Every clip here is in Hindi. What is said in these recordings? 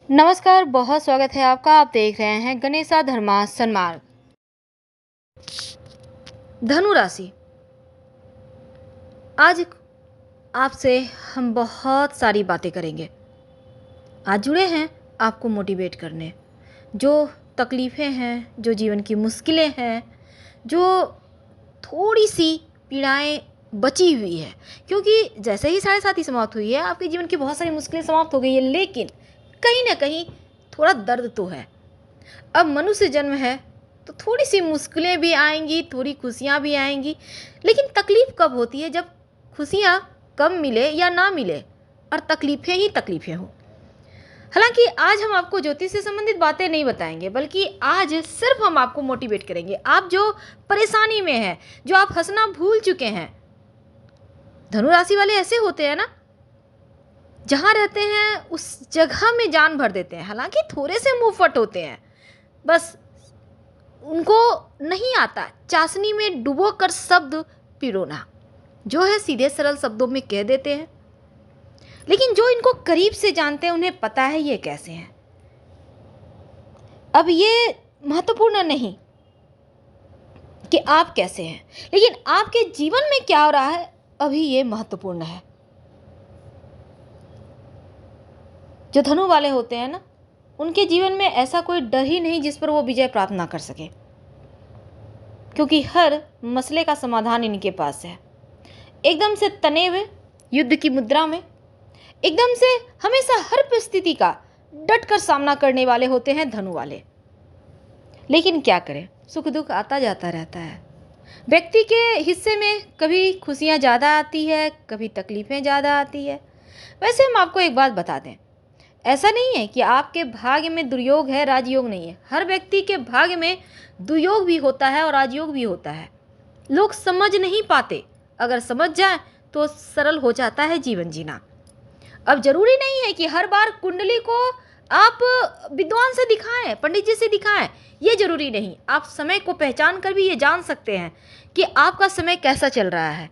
नमस्कार, बहुत स्वागत है आपका। आप देख रहे हैं गणेशा धर्मा सन्मार्ग। धनु राशि, आज आपसे हम बहुत सारी बातें करेंगे। आज जुड़े हैं आपको मोटिवेट करने। जो तकलीफ़ें हैं, जो जीवन की मुश्किलें हैं, जो थोड़ी सी पीड़ाएं बची हुई है, क्योंकि जैसे ही 7:30 समाप्त हुई है आपके जीवन की बहुत सारी मुश्किलें समाप्त हो गई है, लेकिन कहीं ना कहीं थोड़ा दर्द तो है। अब मनुष्य जन्म है तो थोड़ी सी मुश्किलें भी आएंगी, थोड़ी खुशियाँ भी आएंगी, लेकिन तकलीफ़ कब होती है? जब खुशियाँ कम मिले या ना मिले और तकलीफ़ें ही तकलीफ़ें हों। हालांकि आज हम आपको ज्योतिष से संबंधित बातें नहीं बताएंगे, बल्कि आज सिर्फ हम आपको मोटिवेट करेंगे। आप जो परेशानी में हैं, जो आप हंसना भूल चुके हैं, धनु राशि वाले ऐसे होते हैं ना, जहाँ रहते हैं उस जगह में जान भर देते हैं। हालांकि थोड़े से मुंहफट होते हैं, बस उनको नहीं आता चाशनी में डुबो कर शब्द पिरोना, जो है सीधे सरल शब्दों में कह देते हैं। लेकिन जो इनको करीब से जानते हैं उन्हें पता है ये कैसे हैं। अब ये महत्वपूर्ण नहीं कि आप कैसे हैं, लेकिन आपके जीवन में क्या हो रहा है अभी ये महत्वपूर्ण है। जो धनु वाले होते हैं ना, उनके जीवन में ऐसा कोई डर ही नहीं जिस पर वो विजय प्राप्त ना कर सके, क्योंकि हर मसले का समाधान इनके पास है। एकदम से तने हुए युद्ध की मुद्रा में, एकदम से हमेशा हर परिस्थिति का डट कर सामना करने वाले होते हैं धनु वाले। लेकिन क्या करें, सुख दुख आता जाता रहता है। व्यक्ति के हिस्से में कभी खुशियाँ ज़्यादा आती है, कभी तकलीफ़ें ज़्यादा आती है। वैसे हम आपको एक बात बता दें, ऐसा नहीं है कि आपके भाग्य में दुर्योग है, राजयोग नहीं है। हर व्यक्ति के भाग्य में दुर्योग भी होता है और राजयोग भी होता है। लोग समझ नहीं पाते, अगर समझ जाए तो सरल हो जाता है जीवन जीना। अब जरूरी नहीं है कि हर बार कुंडली को आप विद्वान से दिखाएं, पंडित जी से दिखाएं, ये जरूरी नहीं। आप समय को पहचान कर भी ये जान सकते हैं कि आपका समय कैसा चल रहा है।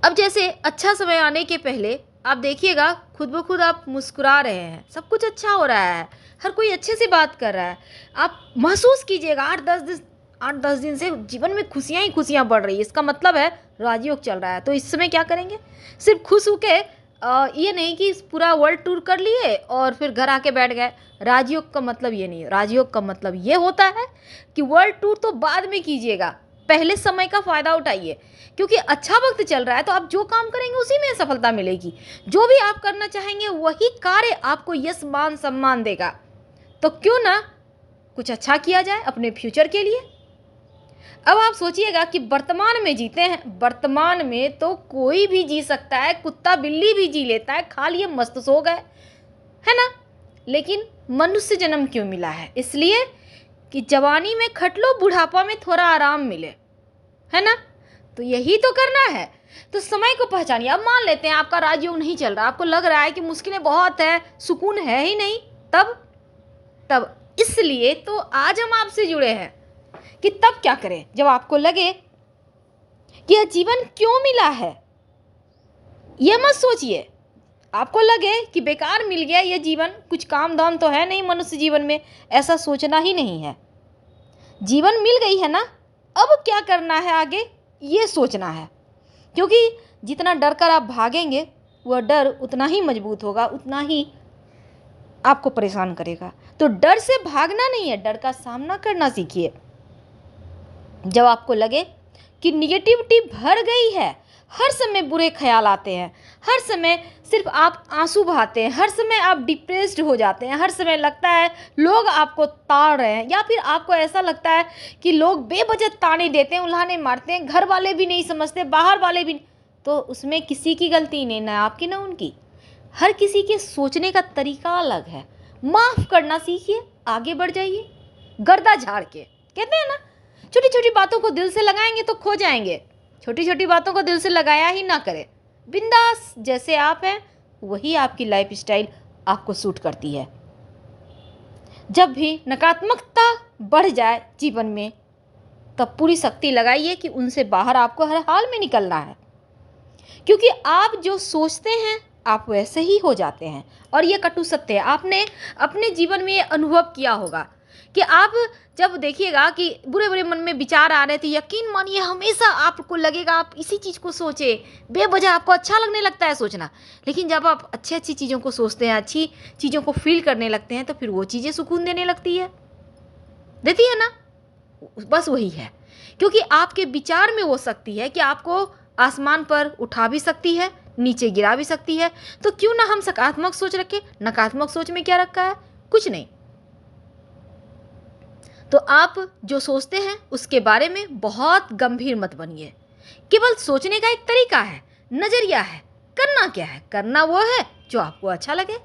अब जैसे अच्छा समय आने के पहले आप देखिएगा खुद ब खुद आप मुस्कुरा रहे हैं, सब कुछ अच्छा हो रहा है, हर कोई अच्छे से बात कर रहा है। आप महसूस कीजिएगा 8-10 दिन से जीवन में खुशियाँ ही खुशियाँ बढ़ रही है। इसका मतलब है राजयोग चल रहा है। तो इस समय क्या करेंगे? सिर्फ खुश होके ये नहीं कि पूरा वर्ल्ड टूर कर लिए और फिर घर आके बैठ गए। राजयोग का मतलब ये नहीं है। राजयोग का मतलब ये होता है कि वर्ल्ड टूर तो बाद में कीजिएगा, पहले समय का फ़ायदा उठाइए, क्योंकि अच्छा वक्त चल रहा है। तो आप जो काम करेंगे उसी में सफलता मिलेगी। जो भी आप करना चाहेंगे वही कार्य आपको यश मान सम्मान देगा। तो क्यों ना कुछ अच्छा किया जाए अपने फ्यूचर के लिए। अब आप सोचिएगा कि वर्तमान में जीते हैं। वर्तमान में तो कोई भी जी सकता है, कुत्ता बिल्ली भी जी लेता है, खा लिए मस्त सो गए, है ना। लेकिन मनुष्य जन्म क्यों मिला है? इसलिए कि जवानी में खट लो, बुढ़ापा में थोड़ा आराम मिले, है ना। तो यही तो करना है। तो समय को पहचानिए। अब मान लेते हैं आपका राजयोग नहीं चल रहा, आपको लग रहा है कि मुश्किलें बहुत है, सुकून है ही नहीं, तब इसलिए तो आज हम आपसे जुड़े हैं कि तब क्या करें जब आपको लगे कि यह जीवन क्यों मिला है। यह मत सोचिए आपको लगे कि बेकार मिल गया यह जीवन, कुछ काम धाम तो है नहीं मनुष्य जीवन में, ऐसा सोचना ही नहीं है। जीवन मिल गई है ना, अब क्या करना है आगे ये सोचना है। क्योंकि जितना डर कर आप भागेंगे वह डर उतना ही मजबूत होगा, उतना ही आपको परेशान करेगा। तो डर से भागना नहीं है, डर का सामना करना सीखिए। जब आपको लगे कि निगेटिविटी भर गई है, हर समय बुरे ख्याल आते हैं, हर समय सिर्फ आप आंसू बहाते हैं, हर समय आप डिप्रेस्ड हो जाते हैं, हर समय लगता है लोग आपको ताड़ रहे हैं, या फिर आपको ऐसा लगता है कि लोग बेवजह ताने देते हैं, उल्हाने मारते हैं, घर वाले भी नहीं समझते, बाहर वाले भी, तो उसमें किसी की गलती नहीं, ना आपकी ना उनकी। हर किसी के सोचने का तरीका अलग है। माफ़ करना सीखिए, आगे बढ़ जाइए। गर्दा झाड़ के कहते हैं ना, छोटी छोटी बातों को दिल से लगाएंगे तो खो जाएंगे। छोटी छोटी बातों को दिल से लगाया ही ना करें। बिंदास जैसे आप हैं वही आपकी लाइफ स्टाइल आपको सूट करती है। जब भी नकारात्मकता बढ़ जाए जीवन में, तब पूरी शक्ति लगाइए कि उनसे बाहर आपको हर हाल में निकलना है। क्योंकि आप जो सोचते हैं आप वैसे ही हो जाते हैं। और ये कटु सत्य है, आपने अपने जीवन में ये अनुभव किया होगा कि आप जब देखिएगा कि बुरे बुरे मन में विचार आ रहे थे, यकीन मानिए हमेशा आपको लगेगा आप इसी चीज़ को सोचे, बेवजह आपको अच्छा लगने लगता है सोचना। लेकिन जब आप अच्छी अच्छी चीज़ों को सोचते हैं, अच्छी चीज़ों को फील करने लगते हैं, तो फिर वो चीज़ें सुकून देने लगती है, देती है ना। बस वही है, क्योंकि आपके विचार में वो शक्ति है कि आपको आसमान पर उठा भी सकती है, नीचे गिरा भी सकती है। तो क्यों ना हम सकारात्मक सोच रखें। नकारात्मक सोच में क्या रखा है, कुछ नहीं। तो आप जो सोचते हैं उसके बारे में बहुत गंभीर मत बनिए। केवल सोचने का एक तरीका है, नजरिया है। करना क्या है, करना वो है जो आपको अच्छा लगे,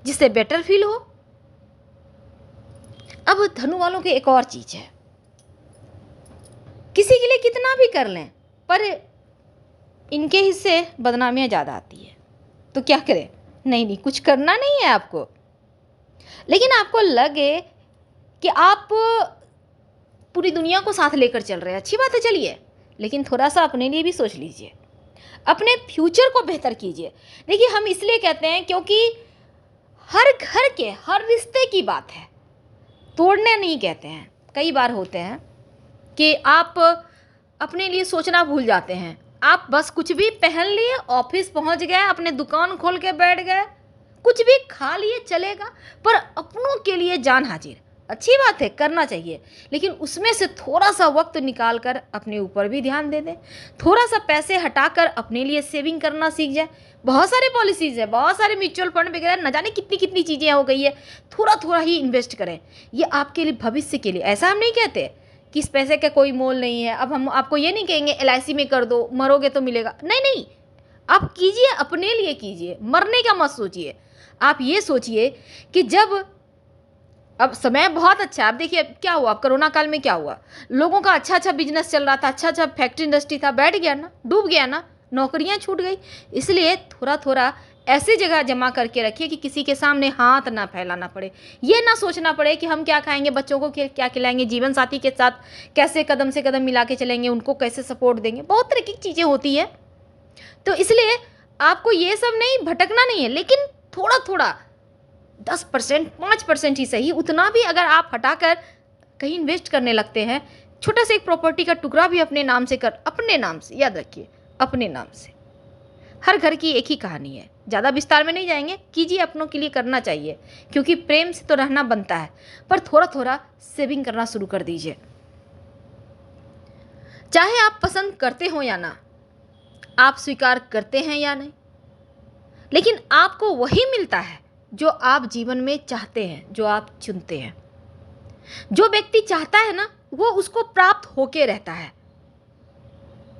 जिससे बेटर फील हो। अब धनु वालों की एक और चीज है, किसी के लिए कितना भी कर लें पर इनके हिस्से बदनामियां ज़्यादा आती है। तो क्या करें, नहीं कुछ करना नहीं है आपको, लेकिन आपको लगे कि आप पूरी दुनिया को साथ लेकर चल रहे हैं, अच्छी बात है, चलिए, लेकिन थोड़ा सा अपने लिए भी सोच लीजिए, अपने फ्यूचर को बेहतर कीजिए। देखिए, हम इसलिए कहते हैं क्योंकि हर घर के हर रिश्ते की बात है, तोड़ने नहीं कहते हैं। कई बार होते हैं कि आप अपने लिए सोचना भूल जाते हैं, आप बस कुछ भी पहन लिए, ऑफिस पहुंच गए, अपने दुकान खोल के बैठ गए, कुछ भी खा लिए, चलेगा, पर अपनों के लिए जान हाजिर। अच्छी बात है, करना चाहिए, लेकिन उसमें से थोड़ा सा वक्त निकाल कर अपने ऊपर भी ध्यान दे दें, थोड़ा सा पैसे हटाकर अपने लिए सेविंग करना सीख जाए। बहुत सारे पॉलिसीज़ है, बहुत सारे म्यूचुअल फंड वगैरह, न जाने कितनी कितनी चीज़ें हो गई है। थोड़ा थोड़ा ही इन्वेस्ट करें, ये आपके लिए, भविष्य के लिए। ऐसा हम नहीं कहते कि इस पैसे का कोई मोल नहीं है। अब हम आपको ये नहीं कहेंगे LIC में कर दो, मरोगे तो मिलेगा, नहीं नहीं, आप कीजिए, अपने लिए कीजिए, मरने का मत सोचिए। आप ये सोचिए कि जब अब समय बहुत अच्छा है। अब देखिए क्या हुआ, अब कोरोना काल में क्या हुआ, लोगों का अच्छा अच्छा बिजनेस चल रहा था, अच्छा अच्छा फैक्ट्री इंडस्ट्री था, बैठ गया ना, डूब गया ना, नौकरियां छूट गई। इसलिए थोड़ा थोड़ा ऐसी जगह जमा करके रखिए कि किसी के सामने हाथ ना फैलाना पड़े, ये ना सोचना पड़े कि हम क्या खाएंगे, बच्चों को क्या खिलाएंगे, जीवन साथी के साथ कैसे कदम से कदम मिला के चलेंगे, उनको कैसे सपोर्ट देंगे, बहुत तरह की चीज़ें होती है। तो इसलिए आपको ये सब नहीं, भटकना नहीं है, लेकिन थोड़ा थोड़ा 10%, 5% ही सही, उतना भी अगर आप हटाकर कहीं इन्वेस्ट करने लगते हैं, छोटा सा एक प्रॉपर्टी का टुकड़ा भी अपने नाम से कर, अपने नाम से, याद रखिए, अपने नाम से। हर घर की एक ही कहानी है, ज़्यादा विस्तार में नहीं जाएंगे, कीजिए, अपनों के लिए करना चाहिए, क्योंकि प्रेम से तो रहना बनता है, पर थोड़ा थोड़ा सेविंग करना शुरू कर दीजिए। चाहे आप पसंद करते हो या ना, आप स्वीकार करते हैं या नहीं, लेकिन आपको वही मिलता है जो आप जीवन में चाहते हैं, जो आप चुनते हैं। जो व्यक्ति चाहता है ना, वो उसको प्राप्त होके रहता है।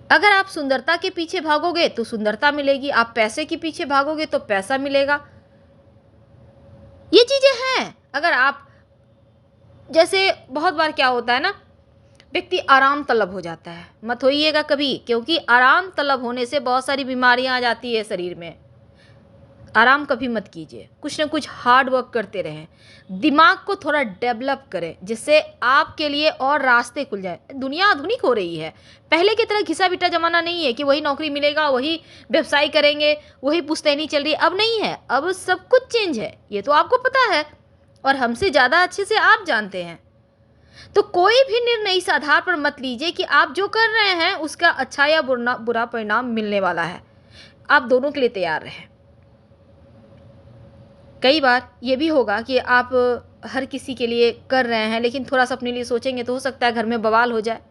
अगर आप सुंदरता के पीछे भागोगे तो सुंदरता मिलेगी, आप पैसे के पीछे भागोगे तो पैसा मिलेगा। ये चीजें हैं। अगर आप, जैसे बहुत बार क्या होता है ना, व्यक्ति आराम तलब हो जाता है, मत होइएगा कभी, क्योंकि आराम तलब होने से बहुत सारी बीमारियां आ जाती है शरीर में। आराम कभी मत कीजिए, कुछ ना कुछ हार्ड वर्क करते रहें, दिमाग को थोड़ा डेवलप करें, जिससे आपके लिए और रास्ते खुल जाए। दुनिया आधुनिक हो रही है, पहले की तरह घिसा पिटा ज़माना नहीं है कि वही नौकरी मिलेगा, वही व्यवसाय करेंगे, वही पुश्तैनी चल रही है, अब नहीं है, अब सब कुछ चेंज है, ये तो आपको पता है और हमसे ज़्यादा अच्छे से आप जानते हैं। तो कोई भी निर्णय इस आधार पर मत लीजिए कि आप जो कर रहे हैं उसका अच्छा या बुरा परिणाम मिलने वाला है। आप दोनों के लिए तैयार रहें। कई बार ये भी होगा कि आप हर किसी के लिए कर रहे हैं, लेकिन थोड़ा सा अपने लिए सोचेंगे तो हो सकता है घर में बवाल हो जाए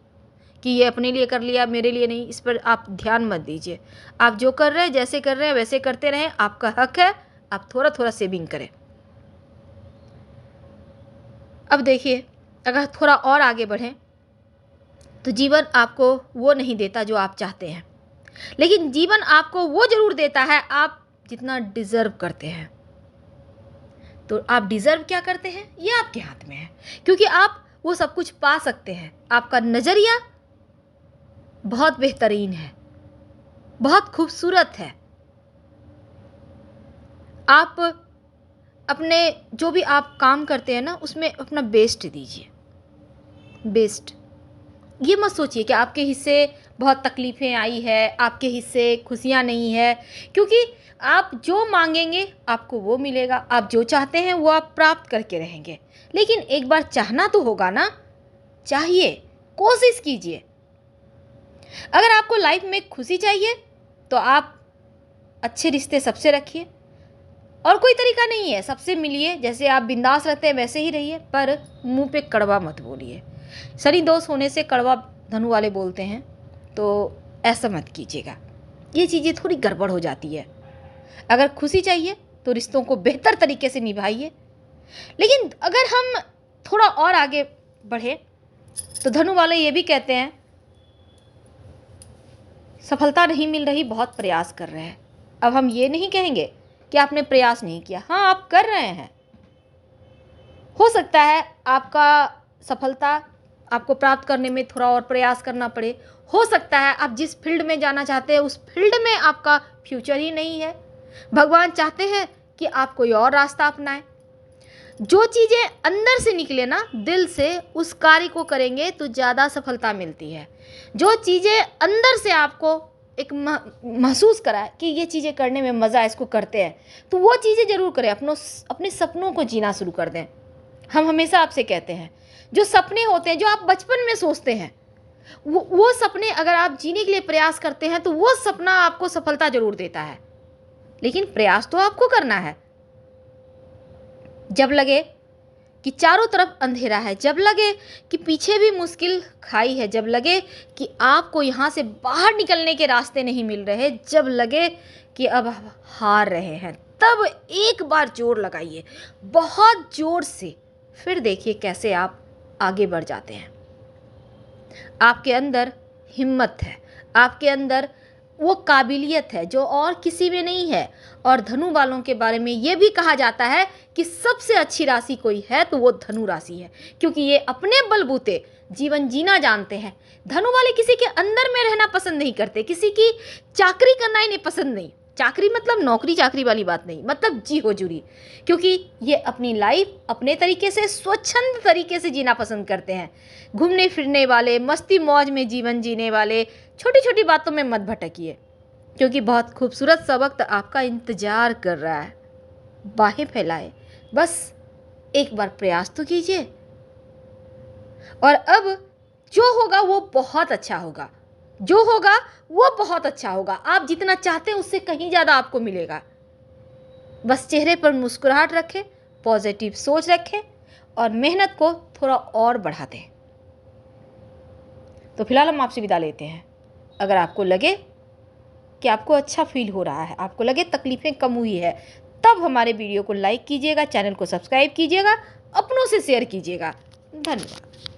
कि ये अपने लिए कर लिया, मेरे लिए नहीं। इस पर आप ध्यान मत दीजिए। आप जो कर रहे हैं, जैसे कर रहे हैं वैसे करते रहें, आपका हक है। आप थोड़ा थोड़ा सेविंग करें। अब देखिए, अगर थोड़ा और आगे बढ़ें तो जीवन आपको वो नहीं देता जो आप चाहते हैं, लेकिन जीवन आपको वो जरूर देता है आप जितना डिजर्व करते हैं। तो आप डिजर्व क्या करते हैं, ये आपके हाथ में है, क्योंकि आप वो सब कुछ पा सकते हैं। आपका नजरिया बहुत बेहतरीन है, बहुत खूबसूरत है। आप अपने जो भी आप काम करते हैं ना, उसमें अपना बेस्ट दीजिए, बेस्ट। ये मत सोचिए कि आपके हिस्से बहुत तकलीफ़ें आई है, आपके हिस्से खुशियाँ नहीं है, क्योंकि आप जो मांगेंगे आपको वो मिलेगा, आप जो चाहते हैं वो आप प्राप्त करके रहेंगे। लेकिन एक बार चाहना तो होगा ना, चाहिए, कोशिश कीजिए। अगर आपको लाइफ में खुशी चाहिए तो आप अच्छे रिश्ते सबसे रखिए, और कोई तरीका नहीं है, सबसे मिलिए, जैसे आप बिंदास रहते हैं वैसे ही रहिए, पर मुंह पे कड़वा मत बोलिए। शनि दोष होने से कड़वा धनु वाले बोलते हैं, तो ऐसा मत कीजिएगा, ये चीज़ें थोड़ी गड़बड़ हो जाती है। अगर खुशी चाहिए तो रिश्तों को बेहतर तरीके से निभाइए। लेकिन अगर हम थोड़ा और आगे बढ़े तो धनु वाले ये भी कहते हैं, सफलता नहीं मिल रही, बहुत प्रयास कर रहे हैं। अब हम ये नहीं कहेंगे कि आपने प्रयास नहीं किया, हाँ आप कर रहे हैं। हो सकता है आपका सफलता आपको प्राप्त करने में थोड़ा और प्रयास करना पड़े। हो सकता है आप जिस फील्ड में जाना चाहते हैं उस फील्ड में आपका फ्यूचर ही नहीं है। भगवान चाहते हैं कि आप कोई और रास्ता अपनाएं। जो चीज़ें अंदर से निकले ना, दिल से, उस कार्य को करेंगे तो ज़्यादा सफलता मिलती है। जो चीज़ें अंदर से आपको एक महसूस कराए कि ये चीज़ें करने में मज़ा है, इसको करते हैं, तो वो चीज़ें ज़रूर करें। अपने सपनों को जीना शुरू कर दें। हम हमेशा आपसे कहते हैं, जो सपने होते हैं, जो आप बचपन में सोचते हैं, वो सपने अगर आप जीने के लिए प्रयास करते हैं तो वो सपना आपको सफलता ज़रूर देता है। लेकिन प्रयास तो आपको करना है। जब लगे कि चारों तरफ अंधेरा है, जब लगे कि पीछे भी मुश्किल खाई है, जब लगे कि आपको यहाँ से बाहर निकलने के रास्ते नहीं मिल रहे, जब लगे कि अब हार रहे हैं, तब एक बार जोर लगाइए, बहुत जोर से। फिर देखिए कैसे आप आगे बढ़ जाते हैं। आपके अंदर हिम्मत है, आपके अंदर वो काबिलियत है जो और किसी में नहीं है। और धनु वालों के बारे में ये भी कहा जाता है कि सबसे अच्छी राशि कोई है तो वो धनु राशि है, क्योंकि ये अपने बलबूते जीवन जीना जानते हैं। धनु वाले किसी के अंदर में रहना पसंद नहीं करते, किसी की चाकरी करना इन्हें पसंद नहीं। चाकरी मतलब नौकरी चाकरी वाली बात नहीं, मतलब जी हुजूरी, क्योंकि ये अपनी लाइफ अपने तरीके से, स्वच्छंद तरीके से जीना पसंद करते हैं। घूमने फिरने वाले, मस्ती मौज में जीवन जीने वाले, छोटी छोटी बातों में मत भटकिए, क्योंकि बहुत खूबसूरत सा वक्त आपका इंतजार कर रहा है। बाहें फैलाए, बस एक बार प्रयास तो कीजिए, और अब जो होगा वो बहुत अच्छा होगा। जो होगा वो बहुत अच्छा होगा। आप जितना चाहते हैं उससे कहीं ज़्यादा आपको मिलेगा। बस चेहरे पर मुस्कुराहट रखें, पॉजिटिव सोच रखें, और मेहनत को थोड़ा और बढ़ा दें। तो फिलहाल हम आपसे विदा लेते हैं। अगर आपको लगे कि आपको अच्छा फील हो रहा है, आपको लगे तकलीफ़ें कम हुई है, तब हमारे वीडियो को लाइक कीजिएगा, चैनल को सब्सक्राइब कीजिएगा, अपनों से शेयर कीजिएगा। धन्यवाद।